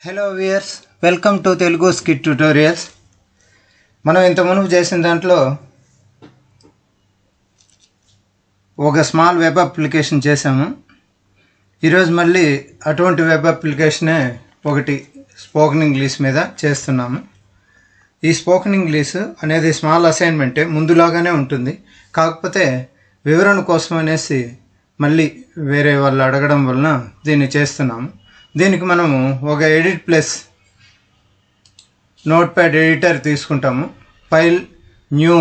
Hello viewers, welcome to Telugu skit tutorials. మనం ఇంత మునుపు చేసిన దాంట్లో ఒక స్మాల్ వెబ్ అప్లికేషన్ చేసాము. ఈరోజు మళ్ళీ అటువంటి వెబ్ అప్లికేషనే ఒకటి స్పోకెన్ ఇంగ్లీష్ మీద చేస్తున్నాము. ఈ స్పోకెన్ ఇంగ్లీష్ అనేది స్మాల్ అసైన్మెంటే, ముందులాగానే ఉంటుంది. కాకపోతే వివరణ కోసం అనేసి మళ్ళీ వేరే వాళ్ళు అడగడం వలన దీన్ని చేస్తున్నాము. దీనికి మనము ఒక ఎడిట్ ప్లస్ నోట్ప్యాడ్ ఎడిటర్ తీసుకుంటాము. File new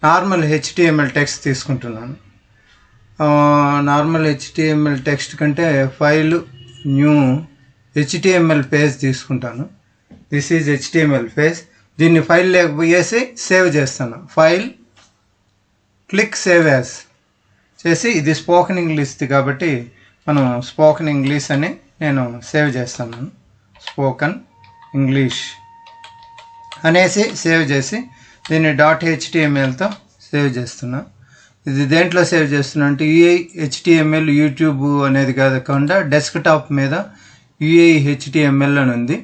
normal HTML text తీసుకుంటున్నాను. నార్మల్ HTML టెక్స్ట్ కంటే ఫైల్ న్యూ HTML పేజ్ తీసుకుంటాను. This is HTML page. దీన్ని ఫైల్ వేసి సేవ్ చేస్తాను. ఫైల్ క్లిక్ సేవ్ యాజ్ చేసి, ఇది స్పోకెన్ ఇంగ్లీష్ది కాబట్టి మనం స్పోకెన్ ఇంగ్లీష్ అని నేను సేవ్ చేస్తాను. స్పోకెన్ ఇంగ్లీష్ అనేసి సేవ్ చేసి దీన్ని .htmlతో సేవ్ చేస్తున్నా. ఇది దేంట్లో సేవ్ చేస్తున్నా అంటే HTML యూట్యూబ్ అనేది కాకుండా డెస్క్టాప్ మీద HTML అని ఉంది,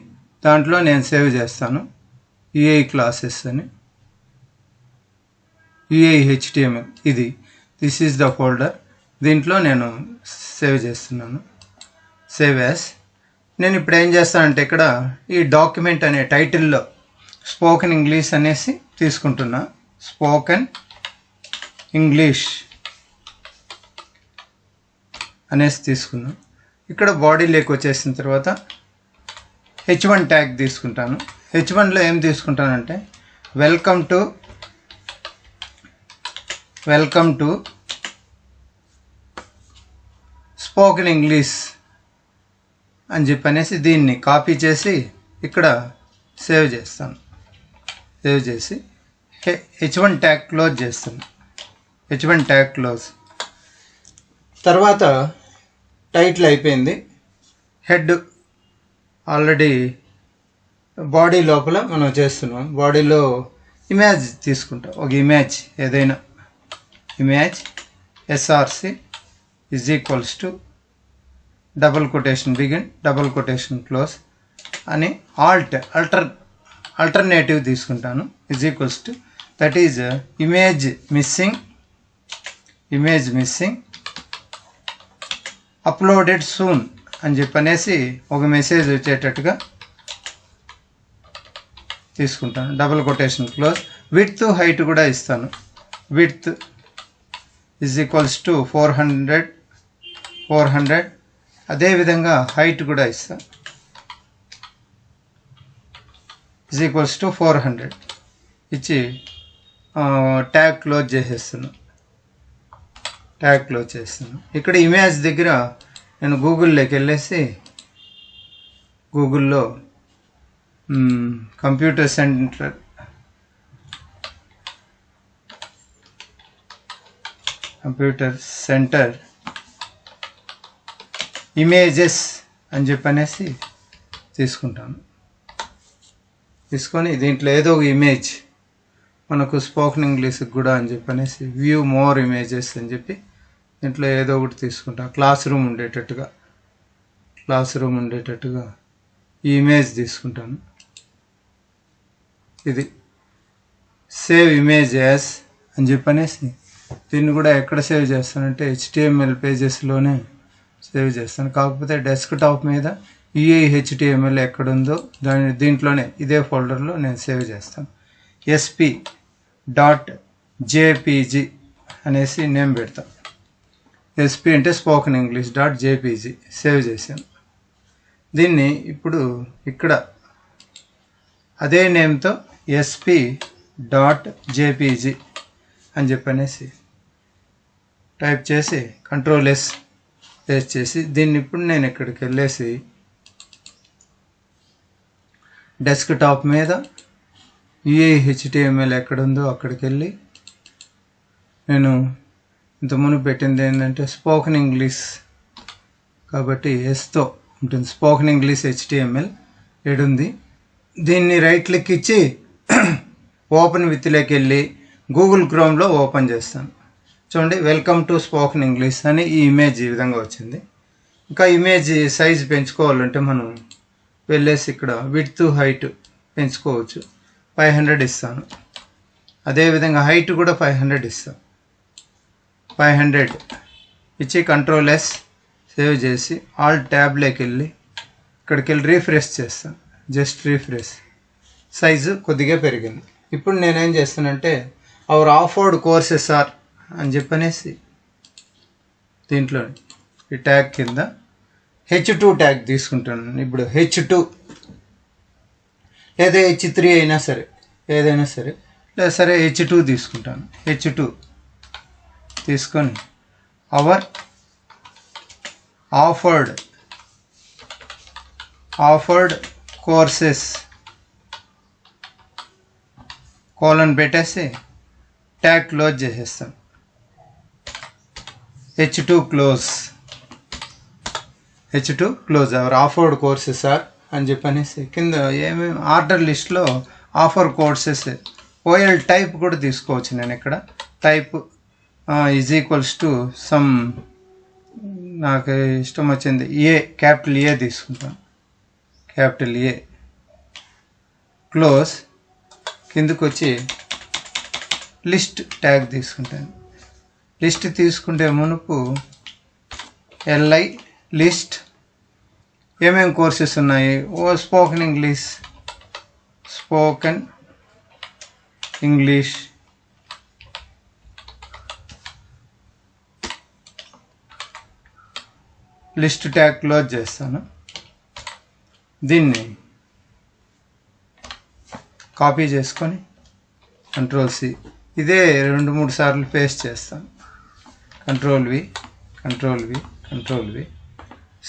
దాంట్లో నేను సేవ్ చేస్తాను. క్లాసెస్ అని HTML. This is the folder. దీంట్లో నేను సేవ్ చేస్తున్నాను. Save as. నేను ఇప్పుడు ఏం చేస్తానంటే ఇక్కడ ఈ డాక్యుమెంట్ అనే టైటిల్లో స్పోకెన్ ఇంగ్లీష్ అనేసి తీసుకుంటున్నా. స్పోకెన్ ఇంగ్లీష్ అనేసి తీసుకున్నాను. ఇక్కడ బాడీలోకి వచ్చేసిన తర్వాత H1 ట్యాగ్ తీసుకుంటాను. H1లో ఏం తీసుకుంటానంటే వెల్కమ్ టు స్పోకెన్ ఇంగ్లీష్ అని చెప్పనేసి దీన్ని కాపీ చేసి ఇక్కడ సేవ్ చేస్తాను. సేవ్ చేసి H1 ట్యాగ్ క్లోజ్ చేస్తాను. H1 tag close. తర్వాత టైటిల్ అయిపోయింది. హెడ్ ఆల్రెడీ బాడీ లోపల మనం చేస్తున్నాం. బాడీలో ఇమేజ్ తీసుకుంటాం. ఒక ఇమేజ్ ఏదైనా image SRC = double quotation begin, double quotation close అని ఆల్టర్నేటివ్ తీసుకుంటాను. = That is image missing uploaded soon అని చెప్పనేసి ఒక మెసేజ్ వచ్చేటట్టుగా తీసుకుంటాను. Double quotation close. Width height కూడా ఇస్తాను. విడ్త్ = 400. అదేవిధంగా హైట్ కూడా ఇస్తాను. = 400 ఇచ్చి ట్యాగ్ క్లోజ్ చేసేస్తున్నాను. ఇక్కడ ఇమేజ్ దగ్గర నేను గూగుల్లోకి వెళ్ళేసి గూగుల్లో కంప్యూటర్ సెంటర్ ఇమేజెస్ అని చెప్పనేసి తీసుకుంటాను. తీసుకొని దీంట్లో ఏదో ఒక ఇమేజ్ మనకు స్పోకెన్ ఇంగ్లీష్కి కూడా అని చెప్పనేసి వ్యూ మోర్ ఇమేజెస్ అని చెప్పి దీంట్లో ఏదో ఒకటి తీసుకుంటాను. క్లాస్ రూమ్ ఉండేటట్టుగా ఈ ఇమేజ్ తీసుకుంటాను. ఇది సేవ్ ఇమేజ్ యాజ్ అని చెప్పనేసి దీన్ని కూడా ఎక్కడ సేవ్ చేస్తానంటే HTML పేజెస్లోనే సేవ్ చేస్తాను. కాకపోతే డెస్క్టాప్ మీద HTML ఎక్కడుందో దీంట్లోనే ఇదే ఫోల్డర్లో నేను సేవ్ చేస్తాను. sp.jpg అనేసి నేమ్ పెడతాను. SP అంటే స్పోకెన్ ఇంగ్లీష్ .jpg సేవ్ చేశాను. దీన్ని ఇప్పుడు ఇక్కడ అదే నేమ్తో sp.jpg అని చెప్పనేసి టైప్ చేసి Ctrl+S పేస్ట్ చేసి దీన్ని ఇప్పుడు నేను ఇక్కడికి వెళ్ళేసి డెస్క్టాప్ మీద HTML ఎక్కడుందో అక్కడికి వెళ్ళి నేను ఇంత మునుపు పెట్టింది ఏంటంటే స్పోకెన్ ఇంగ్లీష్ కాబట్టి ఎస్తో ఉంటుంది. స్పోకెన్ ఇంగ్లీష్ HTML ఏడుంది. దీన్ని రైట్ క్లిక్ ఇచ్చి ఓపెన్ విత్లోకి వెళ్ళి గూగుల్ క్రోమ్లో ఓపెన్ చేస్తాను. చూడండి, వెల్కమ్ టు స్పోకెన్ ఇంగ్లీష్ అని ఈ ఇమేజ్ ఈ విధంగా వచ్చింది. ఇంకా ఇమేజ్ సైజ్ పెంచుకోవాలంటే మనం వెళ్ళేసి ఇక్కడ విడ్త్ హైట్ పెంచుకోవచ్చు. 500 ఇస్తాను. అదేవిధంగా హైట్ కూడా 500 ఇస్తాను. 500 ఇచ్చి కంట్రోల్ ఎస్ సేవ్ చేసి ఆల్ ట్యాబ్లోకి వెళ్ళి ఇక్కడికి వెళ్ళి రీఫ్రెష్ చేస్తాను. జస్ట్ రీఫ్రెష్, సైజు కొద్దిగా పెరిగింది. ఇప్పుడు నేనేం చేస్తానంటే అవర్ ఆఫర్డ్ కోర్సెస్ ఆర్ అని చెప్పనేసి దీంట్లో ఈ ట్యాగ్ కింద H2 ట్యాగ్ తీసుకుంటాను. ఇప్పుడు H2 లేదా H3 అయినా సరే, ఏదైనా సరే, లేదా సరే H2 తీసుకుంటాను. H2 తీసుకొని అవర్ ఆఫర్డ్ కోర్సెస్ కోలన్ పెట్టేసి ట్యాగ్ క్లోజ్ చేసేస్తాను. H2 close our offered courses are అని చెప్పనేసి కింద ఏమేమి ఆర్డర్ లిస్ట్లో ఆఫర్ కోర్సెస్ ఓఎల్ టైప్ కూడా తీసుకోవచ్చు. నేను ఇక్కడ type is equals to some నాకు ఇష్టం వచ్చింది క్యాపిటల్ ఏ తీసుకుంటాను. క్యాపిటల్ ఏ క్లోజ్, కిందకు వచ్చి లిస్ట్ ట్యాగ్ తీసుకుంటాను. లిస్ట్ తీసుకుంటే మునుపు LI లిస్ట్ ఏమేమి కోర్సెస్ ఉన్నాయి. Spoken English list tag close చేస్తాను. దీన్ని కాపీ చేసుకొని కంట్రోల్ C, ఇదే 2-3 సార్లు పేస్ట్ చేస్తాను. Control V.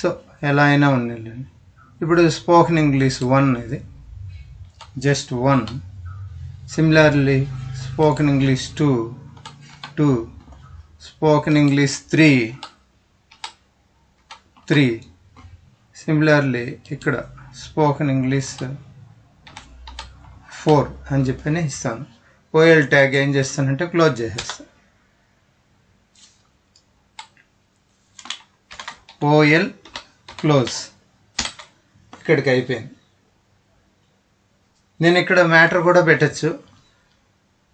సో ఎలా అయినా ఉండండి. ఇప్పుడు స్పోకెన్ ఇంగ్లీష్ 1 ఇది just 1. Similarly spoken English 2, spoken English 3. Similarly ఇక్కడ స్పోకెన్ ఇంగ్లీష్ 4 అని చెప్పని ఇస్తాను. ఓఎల్ ట్యాగ్ ఏం చేస్తానంటే క్లోజ్ చేసేస్తాను. ఓఎల్ క్లోజ్, ఇక్కడికి అయిపోయింది. నేను ఇక్కడ మ్యాటర్ కూడా పెట్టచ్చు.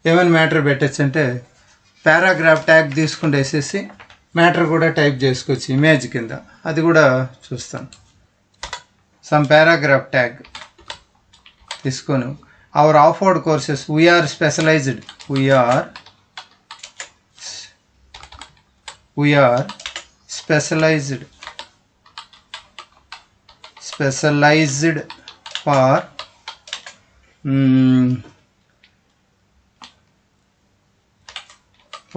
ఏమైనా మ్యాటర్ పెట్టచ్చు అంటే పారాగ్రాఫ్ ట్యాగ్ తీసుకుంటే వేసేసి మ్యాటర్ కూడా టైప్ చేసుకోవచ్చు ఇమేజ్ కింద. అది కూడా చూస్తాను. సమ్ పారాగ్రాఫ్ ట్యాగ్ తీసుకొని our offered courses we are specialised for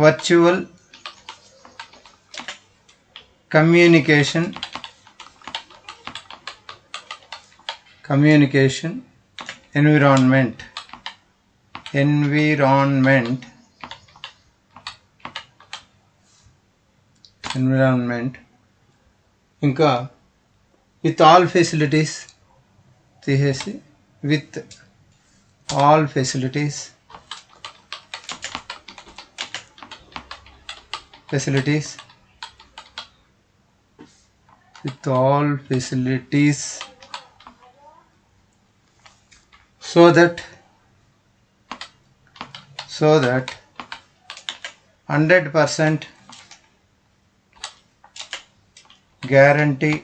virtual communication environment ఇంకా విత్ ఆల్ ఫెసిలిటీస్ తీసేసి with all facilities so that 100% guarantee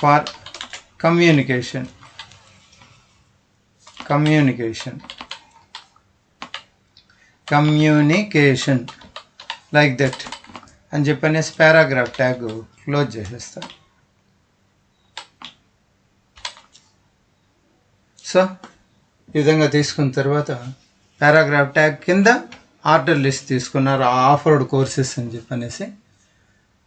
for communication like that అని చెప్పనేసి పారాగ్రాఫ్ ట్యాగ్ క్లోజ్ చేసేస్తాను. సో ఈ విధంగా తీసుకున్న తర్వాత పారాగ్రాఫ్ ట్యాగ్ కింద ఆర్డర్ లిస్ట్ తీసుకున్నారు ఆఫర్డ్ కోర్సెస్ అని చెప్పనేసి.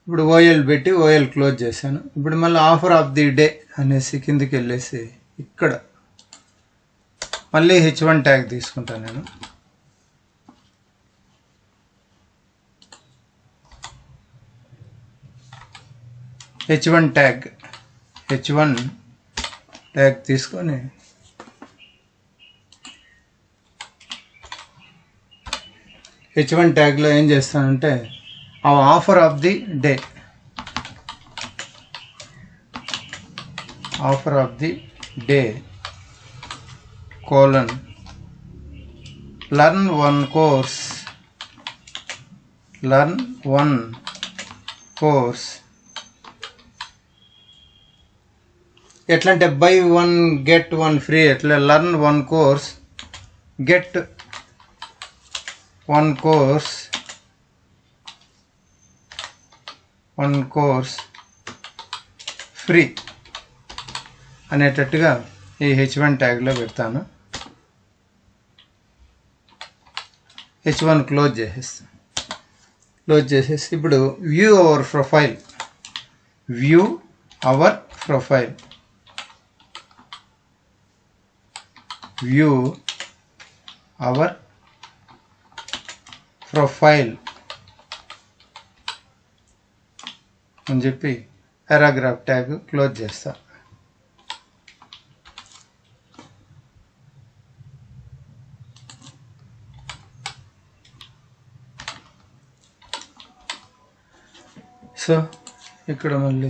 ఇప్పుడు ఓఎల్ పెట్టి ఓఎల్ క్లోజ్ చేశాను. ఇప్పుడు మళ్ళీ ఆఫర్ ఆఫ్ ది డే అనేసి కిందికి వెళ్ళేసి ఇక్కడ మళ్ళీ H1 ట్యాగ్ తీసుకుంటాను నేను. H1 ట్యాగ్ తీసుకొని H1 ట్యాగ్లో ఏం చేస్తానంటే ఆ offer of the day offer of the day colon learn one course ఎట్లా అంటే buy one get one free ఎట్లా learn one course get one course free అనేటట్టుగా ఈ H1 ట్యాగ్లో పెడతాను. H1 క్లోజ్ చేసేసి ఇప్పుడు వ్యూ అవర్ ప్రొఫైల్ అని చెప్పి పారాగ్రాఫ్ ట్యాగ్ క్లోజ్ చేస్తా. సో ఇక్కడ మళ్ళీ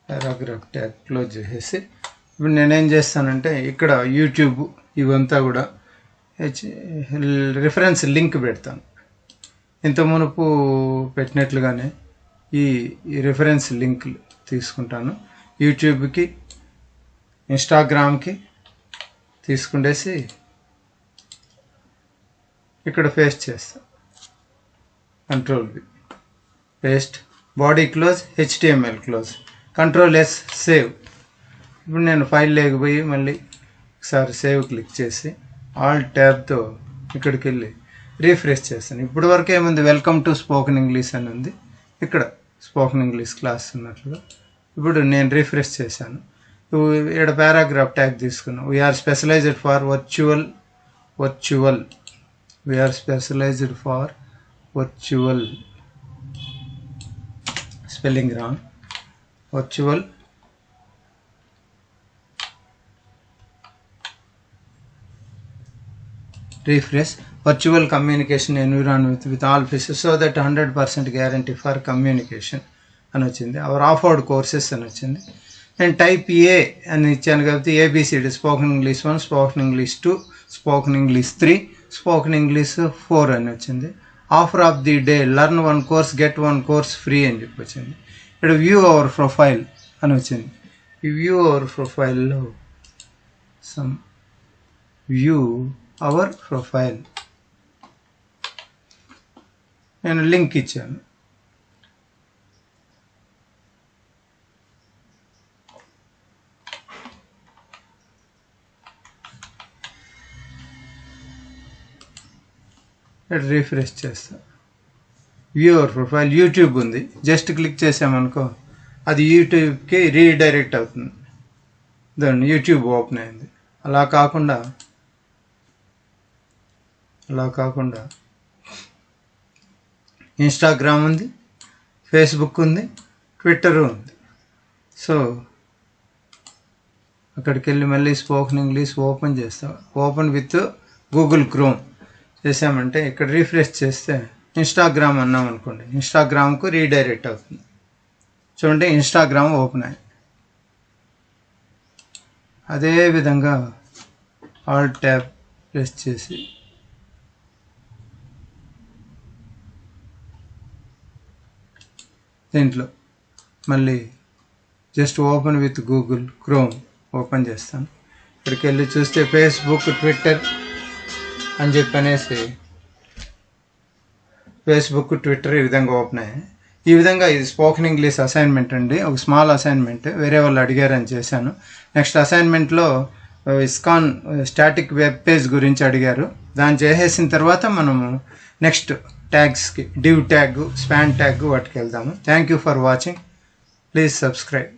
పారాగ్రాఫ్ ట్యాగ్ క్లోజ్ చేసేసి ఇప్పుడు నేనేం చేస్తానంటే ఇక్కడ యూట్యూబ్ ఇవంతా కూడా రిఫరెన్స్ లింక్ పెడతాను. ఇంత మునుపు పెట్టినట్లుగానే ఈ రిఫరెన్స్ లింక్ తీసుకుంటాను. యూట్యూబ్కి, ఇన్స్టాగ్రామ్కి తీసుకుండేసి ఇక్కడ పేస్ట్ చేస్తాను. Ctrl V paste, body close, HTML close, Ctrl S save. ఇప్పుడు నేను ఫైల్ లేకపోయి మళ్ళీ ఒకసారి సేవ్ క్లిక్ చేసి ఆల్ ట్యాబ్తో ఇక్కడికి వెళ్ళి రీఫ్రెష్ చేస్తాను. ఇప్పటి వరకు ఏముంది, వెల్కమ్ టు స్పోకెన్ ఇంగ్లీష్ అని ఉంది. ఇక్కడ స్పోకెన్ ఇంగ్లీష్ క్లాస్ ఉన్నట్లుగా ఇప్పుడు నేను రీఫ్రెష్ చేశాను. ఇక్కడ పారాగ్రాఫ్ ట్యాగ్ తీసుకున్నాను. We are specialised for virtual spelling wrong, virtual refresh virtual communication environment with all pieces so that 100% guarantee for communication అని వచ్చింది. అవర్ ఆఫర్డ్ కోర్సెస్ అని వచ్చింది. నేను టైప్ ఏ అని ఇచ్చాను కాబట్టి ABCD spoken English 1, spoken English 2, spoken English 3, spoken English 4 అని వచ్చింది. Offer of the day learn one course get one course free అని చెప్పి వచ్చింది. ఇక్కడ వ్యూ అవర్ ప్రొఫైల్ అని వచ్చింది. ఈ వ్యూ అవర్ ప్రొఫైల్లో అవర్ ప్రొఫైల్ నేను లింక్ ఇచ్చాను. రీఫ్రెష్ చేస్తా. వ్యూ అవర్ ప్రొఫైల్ యూట్యూబ్ ఉంది, జస్ట్ క్లిక్ చేసామనుకో అది యూట్యూబ్కి రీడైరెక్ట్ అవుతుంది. దాన్ని యూట్యూబ్ ఓపెన్ అయింది. అలా కాకుండా ఇన్స్టాగ్రామ్ ఉంది, ఫేస్బుక్ ఉంది, ట్విట్టర్ ఉంది. సో అక్కడికి వెళ్ళి మళ్ళీ స్పోకెన్ ఇంగ్లీష్ ఓపెన్ చేస్తాం. ఓపెన్ విత్ గూగుల్ క్రోమ్ చేసామంటే ఇక్కడ రీఫ్రెష్ చేస్తే ఇన్స్టాగ్రామ్ అన్నాం అనుకోండి, ఇన్స్టాగ్రామ్కు రీడైరెక్ట్ అవుతుంది. చూడండి ఇన్స్టాగ్రామ్ ఓపెన్ అయ్యి. అదేవిధంగా ఆల్ ట్యాబ్ ప్రెస్ చేసి దీంట్లో మళ్ళీ just open with Google chrome open చేస్తాను. ఇక్కడికి వెళ్ళి చూస్తే ఫేస్బుక్, ట్విట్టర్ అని చెప్పనేసి ఫేస్బుక్, ట్విట్టర్ ఈ విధంగా ఓపెన్ అయ్యాయి. ఈ విధంగా ఇది స్పోకెన్ ఇంగ్లీష్ అసైన్మెంట్ అండి, ఒక స్మాల్ అసైన్మెంట్, వేరే వాళ్ళు అడిగారని చేశాను. నెక్స్ట్ అసైన్మెంట్లో ఇస్కాన్ స్టాటిక్ వెబ్ పేజ్ గురించి అడిగారు. దాన్ని చేసేసిన తర్వాత మనము నెక్స్ట్ ట్యాగ్స్కి డివ్ ట్యాగ్, స్పాన్ ట్యాగ్ వాటికి వెళ్దాము. Thank you for watching. Please subscribe.